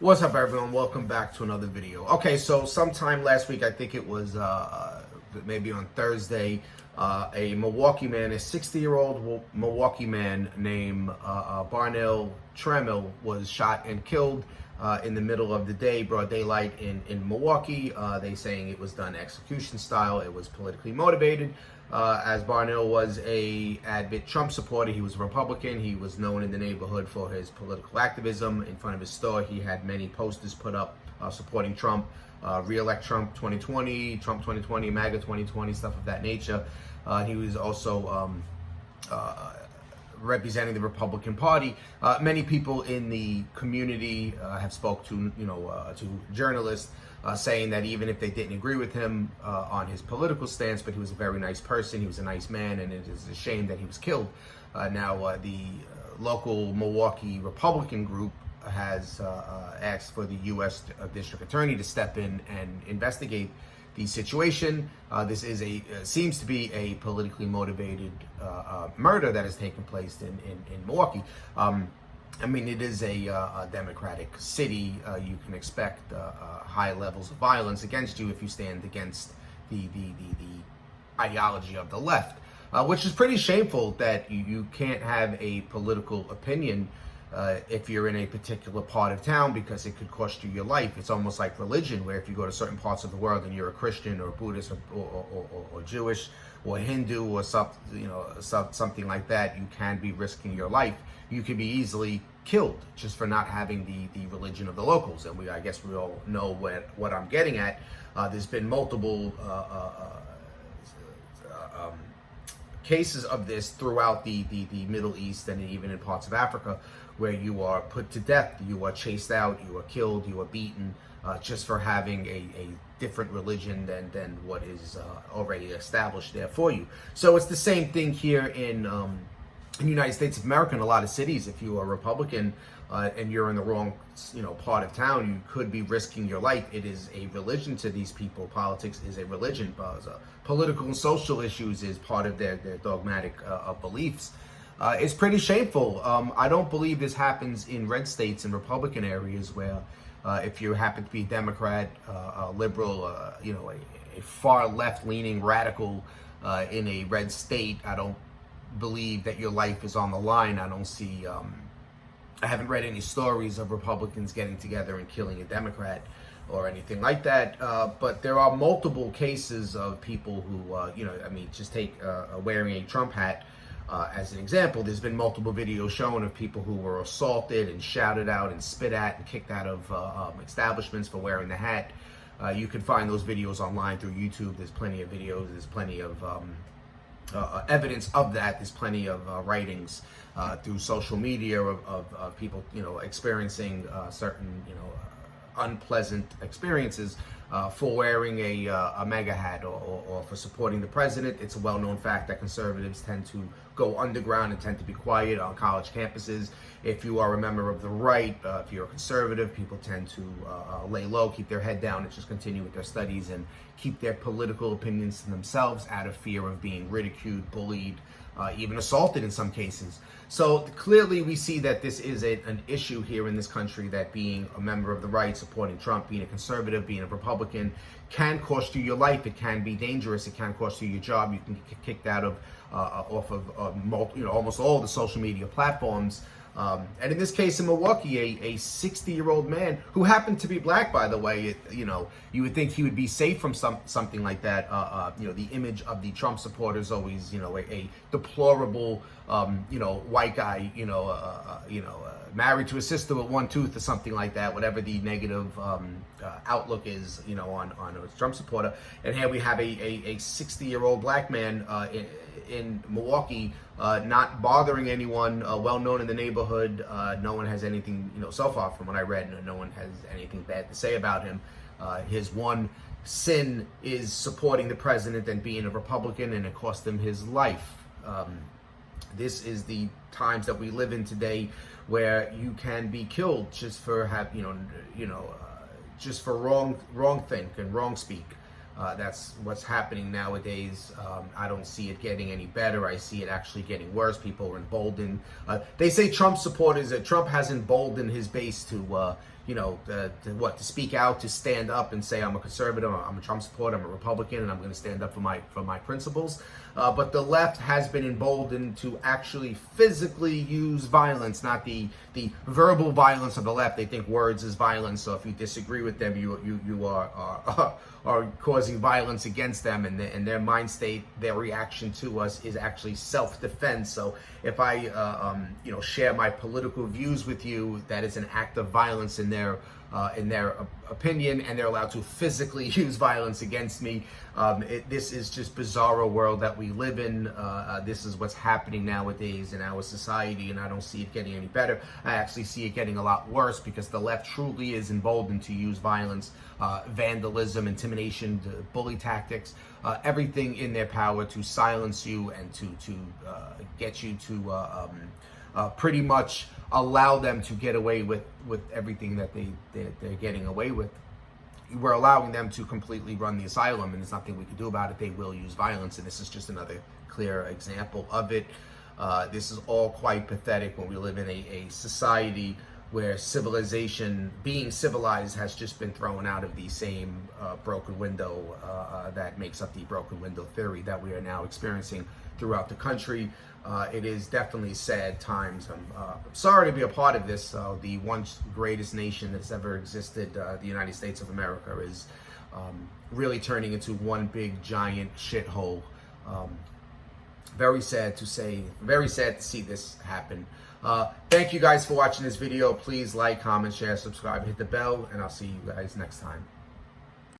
What's up, everyone? Welcome back to another video. Okay, so sometime last week, I think it was maybe on Thursday, a Milwaukee man, a 60-year-old Milwaukee man named Bernell Trammel was shot and killed in the middle of the day, broad daylight in Milwaukee. They saying it was done execution style. It was politically motivated. As Bernell was a avid Trump supporter, he was a Republican. He was known in the neighborhood for his political activism. In front of his store, he had many posters put up supporting Trump, re-elect Trump 2020, Trump 2020, MAGA 2020, stuff of that nature. He was also representing the Republican Party. Many people in the community have spoke to to journalists saying that even if they didn't agree with him on his political stance, but he was a very nice person, he was a nice man, and it is a shame that he was killed. Now the local Milwaukee Republican group has asked for the U.S. District Attorney to step in and investigate the situation. This is seems to be a politically motivated murder that has taken place in Milwaukee. I mean, it is a democratic city. You can expect high levels of violence against you if you stand against the ideology of the left, which is pretty shameful that you can't have a political opinion if you're in a particular part of town, because it could cost you your life. It's almost like religion, where if you go to certain parts of the world and you're a Christian or Buddhist or Jewish or Hindu or something like that, you can be risking your life. You can be easily killed just for not having the religion of the locals. And I guess we all know what I'm getting at. There's been multiple cases of this throughout the Middle East and even in parts of Africa, where you are put to death, you are chased out, you are killed, you are beaten, just for having a different religion than what is already established there for you. So it's the same thing here in the United States of America. In a lot of cities, if you are a Republican and you're in the wrong part of town, you could be risking your life. It is a religion to these people. Politics is a religion. Political and social issues is part of their dogmatic beliefs. It's pretty shameful. I don't believe this happens in red states and Republican areas where if you happen to be a Democrat, a liberal, a far left-leaning radical in a red state, I don't believe that your life is on the line. I don't see, I haven't read any stories of Republicans getting together and killing a Democrat or anything like that. But there are multiple cases of people who, just take wearing a Trump hat as an example. There's been multiple videos shown of people who were assaulted and shouted out and spit at and kicked out of establishments for wearing the hat. You can find those videos online through YouTube. There's plenty of videos. There's plenty of evidence of that. There's plenty of writings through social media of people, experiencing certain, unpleasant experiences for wearing a MAGA hat or for supporting the president. It's a well-known fact that conservatives tend to go underground and tend to be quiet on college campuses. If you are a member of the right, if you're a conservative, people tend to lay low, keep their head down, and just continue with their studies and keep their political opinions to themselves out of fear of being ridiculed, bullied, even assaulted in some cases. So clearly we see that this is an issue here in this country, that being a member of the right, supporting Trump, being a conservative, being a Republican, can cost you your life. It can be dangerous. It can cost you your job. You can get kicked out of off of almost all the social media platforms. And in this case in Milwaukee, a 60-year-old man who happened to be black, by the way, you would think he would be safe from something like that. The image of the Trump supporters always, a deplorable, white guy, married to a sister with one tooth or something like that, whatever the negative outlook is, on a Trump supporter. And here we have a 60-year-old black man in Milwaukee, not bothering anyone, well known in the neighborhood. No one has anything, so far from what I read, no one has anything bad to say about him. His one sin is supporting the president and being a Republican, and it cost him his life. This is the times that we live in today, where you can be killed just for just for wrong think and wrong speak. That's what's happening nowadays. I don't see it getting any better. I see it actually getting worse. People are emboldened. They say Trump supporters that Trump has emboldened his base to, to speak out, to stand up and say, I'm a conservative, I'm a Trump supporter, I'm a Republican, and I'm going to stand up for my principles. But the left has been emboldened to actually physically use violence, not the verbal violence of the left. They think words is violence, so if you disagree with them, you are causing violence against them, and their mind state, their reaction to us is actually self-defense. So if I share my political views with you, that is an act of violence in their opinion, and they're allowed to physically use violence against me. This is just bizarro world that we live in. This is what's happening nowadays in our society, and I don't see it getting any better. I actually see it getting a lot worse, because the left truly is emboldened to use violence, vandalism, intimidation, bully tactics, everything in their power to silence you and to get you to pretty much allow them to get away with everything that they're getting away with. We're allowing them to completely run the asylum, and there's nothing we can do about it. They will use violence, and this is just another clear example of it. This is all quite pathetic when we live in a society where civilization, being civilized, has just been thrown out of the same broken window that makes up the broken window theory that we are now experiencing throughout the country. It is definitely sad times. I'm sorry to be a part of this. The once greatest nation that's ever existed, the United States of America, is really turning into one big giant shithole. Very sad to say, very sad to see this happen. Thank you guys for watching this video. Please like, comment, share, subscribe, hit the bell, and I'll see you guys next time.